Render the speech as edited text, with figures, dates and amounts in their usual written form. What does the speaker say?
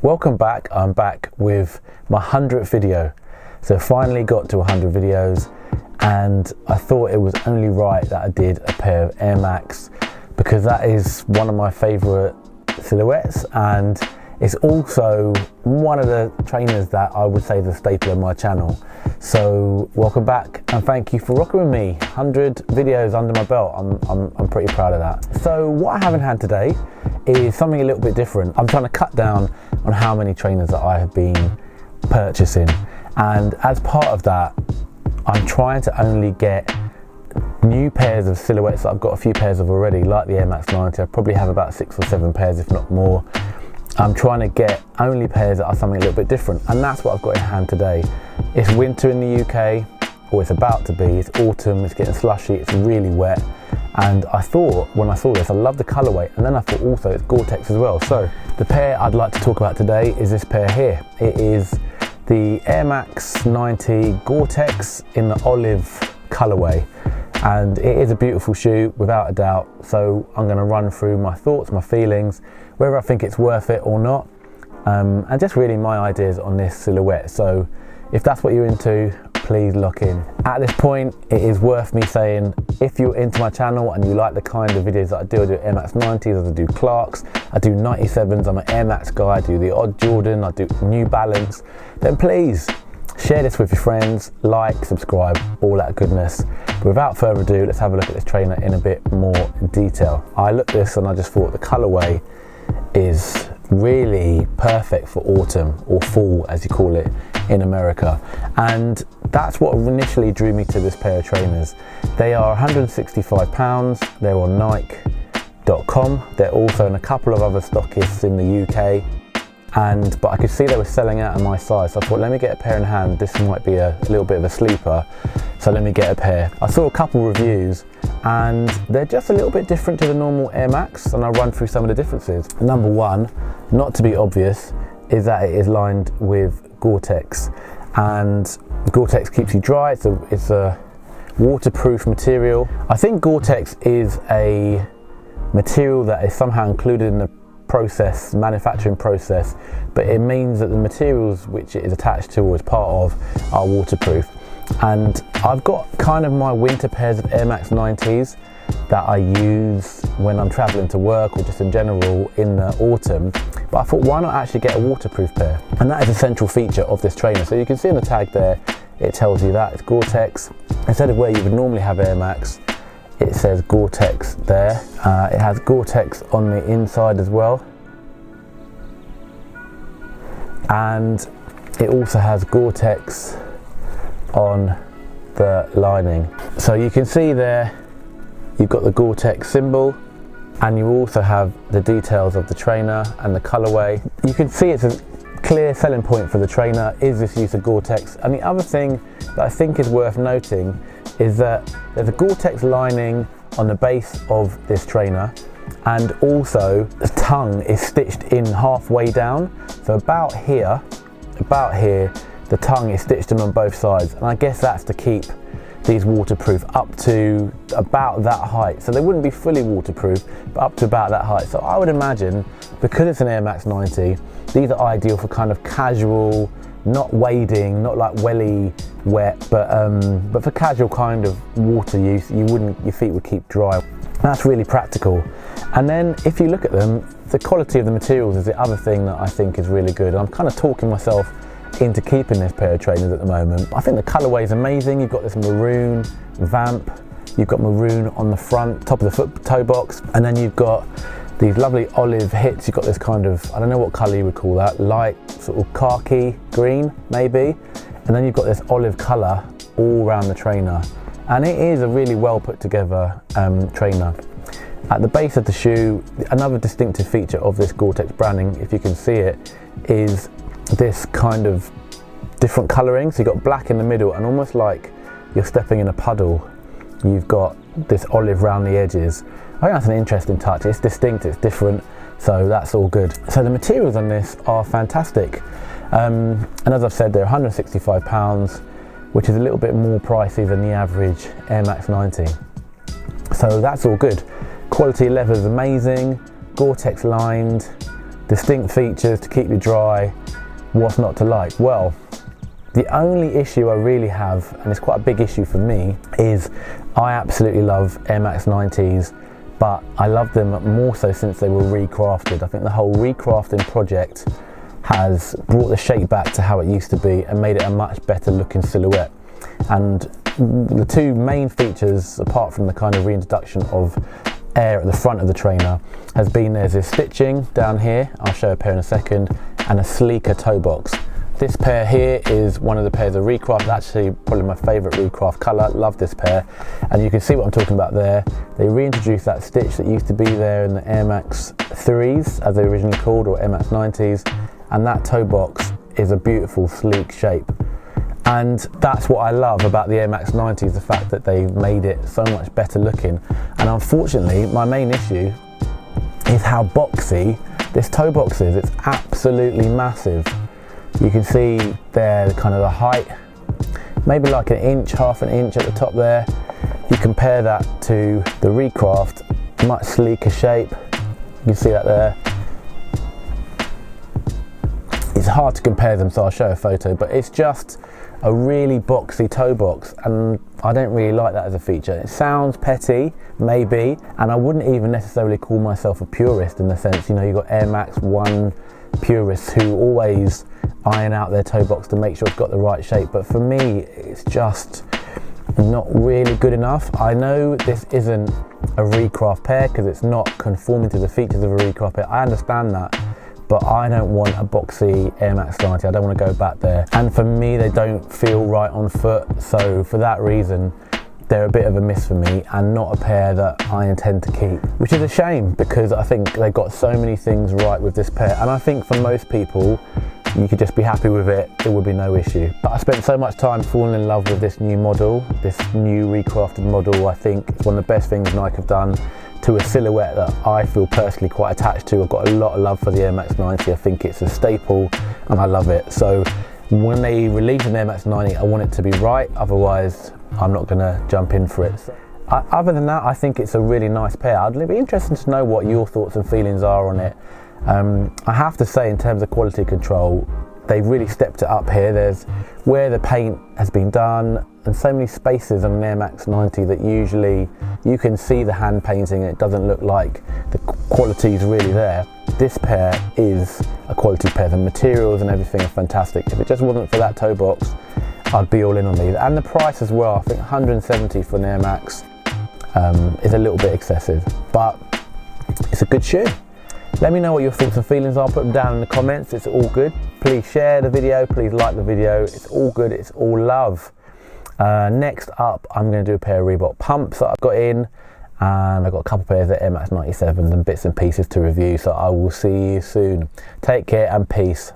Welcome back. I'm back with my 100th video. So finally got to 100 videos, and I thought it was only right that I did a pair of Air Max because that is one of my favorite silhouettes, and it's also one of the trainers that I would say is a staple of my channel. So welcome back and thank you for rocking with me. 100 videos under my belt. I'm pretty proud of that. So what I have in hand today is something a little bit different. I'm trying to cut down on how many trainers that I have been purchasing, and as part of that I'm trying to only get new pairs of silhouettes that I've got a few pairs of already, like the Air Max 90. I probably have about 6 or 7 pairs, if not more. I'm trying to get only pairs that are something a little bit different, and that's what I've got in hand today. It's winter in the UK, or it's about to be. It's autumn, it's getting slushy, it's really wet, and I thought when I saw this, I love the colourway, and then I thought also it's GORE-TEX as well. So the pair I'd like to talk about today is this pair here. It is the Air Max 90 GORE-TEX in the olive colourway, and it is a beautiful shoe without a doubt. So I'm going to run through my thoughts, my feelings, whether I think it's worth it or not, and just really my ideas on this silhouette. So if that's what you're into, please lock in. At this point, it is worth me saying, if you're into my channel and you like the kind of videos that I do Air Max 90s, I do Clarks, I do 97s, I'm an Air Max guy, I do the odd Jordan, I do New Balance, then please share this with your friends, like, subscribe, all that goodness. But without further ado, let's have a look at this trainer in a bit more detail. I looked at this and I just thought the colourway is really perfect for autumn, or fall as you call it in America, and that's what initially drew me to this pair of trainers. They are £165, they're on Nike.com, they're also in a couple of other stockists in the UK, but I could see they were selling out of my size, so I thought let me get a pair in hand. This might be a little bit of a sleeper, so let me get a pair. I saw a couple reviews and they're just a little bit different to the normal Air Max, and I'll run through some of the differences. Number one, not to be obvious, is that it is lined with GORE-TEX, and GORE-TEX keeps you dry. It's a waterproof material. I think GORE-TEX is a material that is somehow included in the manufacturing process, but it means that the materials which it is attached to or is part of are waterproof. And I've got kind of my winter pairs of Air Max 90s that I use when I'm traveling to work or just in general in the autumn, but I thought why not actually get a waterproof pair, and that is a central feature of this trainer. So you can see on the tag there, it tells you that it's GORE-TEX. Instead of where you would normally have Air Max, it says GORE-TEX there. It has GORE-TEX on the inside as well, and it also has GORE-TEX on the lining. So you can see there you've got the GORE-TEX symbol, and you also have the details of the trainer and the colourway. You can see it's a clear selling point for the trainer is this use of GORE-TEX. And the other thing that I think is worth noting is that there's a GORE-TEX lining on the base of this trainer, and also the tongue is stitched in halfway down. So about here, the tongue is stitched in on both sides, and I guess that's to keep these waterproof up to about that height. So they wouldn't be fully waterproof, but up to about that height. So I would imagine, because it's an Air Max 90, these are ideal for kind of casual, not wading, not like welly wet, but for casual kind of water use. Your feet would keep dry. That's really practical. And then if you look at them, the quality of the materials is the other thing that I think is really good. I'm kind of talking myself into keeping this pair of trainers at the moment. I think the colourway is amazing. You've got this maroon vamp, you've got maroon on the front, top of the foot toe box, and then you've got these lovely olive hits. You've got this kind of, I don't know what colour you would call that, light sort of khaki green maybe, and then you've got this olive colour all around the trainer, and it is a really well put together trainer. At the base of the shoe, another distinctive feature of this GORE-TEX branding, if you can see it, is this kind of different colouring. So you've got black in the middle, and almost like you're stepping in a puddle, you've got this olive round the edges. I think that's an interesting touch. It's distinct, it's different, so that's all good. So the materials on this are fantastic, and as I've said, they're £165, which is a little bit more pricey than the average Air Max 90. So that's all good. Quality leather is amazing, GORE-TEX lined, distinct features to keep you dry. What's not to like? Well, the only issue I really have, and it's quite a big issue for me, is I absolutely love Air Max 90s, but I love them more so since they were recrafted. I think the whole recrafting project has brought the shape back to how it used to be and made it a much better looking silhouette. And the two main features, apart from the kind of reintroduction of air at the front of the trainer, has been there's this stitching down here, I'll show a pair in a second, and a sleeker toe box. This pair here is one of the pairs of recraft, actually probably my favourite recraft colour, love this pair. And you can see what I'm talking about there. They reintroduced that stitch that used to be there in the Air Max 3s, as they were originally called, or Air Max 90s, and that toe box is a beautiful sleek shape. And that's what I love about the Air Max 90s, the fact that they've made it so much better looking. And unfortunately, my main issue is how boxy this toe box is. It's absolutely massive. You can see there kind of the height, maybe like an inch, half an inch at the top there. You compare that to the recraft, much sleeker shape. You can see that there. It's hard to compare them, so I'll show a photo, but it's just a really boxy toe box, and I don't really like that as a feature. It sounds petty, maybe, and I wouldn't even necessarily call myself a purist in the sense, you know, you've got Air Max 1 purists who always iron out their toe box to make sure it's got the right shape, but for me it's just not really good enough. I know this isn't a recraft pair because it's not conforming to the features of a recraft pair, I understand that, but I don't want a boxy Air Max 90, I don't want to go back there. And for me, they don't feel right on foot, so for that reason, they're a bit of a miss for me and not a pair that I intend to keep. Which is a shame because I think they've got so many things right with this pair, and I think for most people, you could just be happy with it, it would be no issue. But I spent so much time falling in love with this new model, this new recrafted model. I think it's one of the best things Nike have done to a silhouette that I feel personally quite attached to. I've got a lot of love for the Air Max 90, I think it's a staple and I love it. So when they release an Air Max 90, I want it to be right, otherwise I'm not going to jump in for it. Other than that, I think it's a really nice pair. I'd be interested to know what your thoughts and feelings are on it. I have to say, in terms of quality control, they've really stepped it up here. There's where the paint has been done and so many spaces on an Air Max 90 that usually you can see the hand painting and it doesn't look like the quality is really there. This pair is a quality pair. The materials and everything are fantastic. If it just wasn't for that toe box, I'd be all in on these. And the price as well, I think 170 for an Air Max is a little bit excessive, but it's a good shoe. Let me know what your thoughts and feelings are, put them down in the comments, it's all good. Please share the video, please like the video, it's all good, it's all love. Next up, I'm going to do a pair of Reebok pumps that I've got in, and I've got a couple of pairs of Air Max 97s and bits and pieces to review, so I will see you soon. Take care and peace.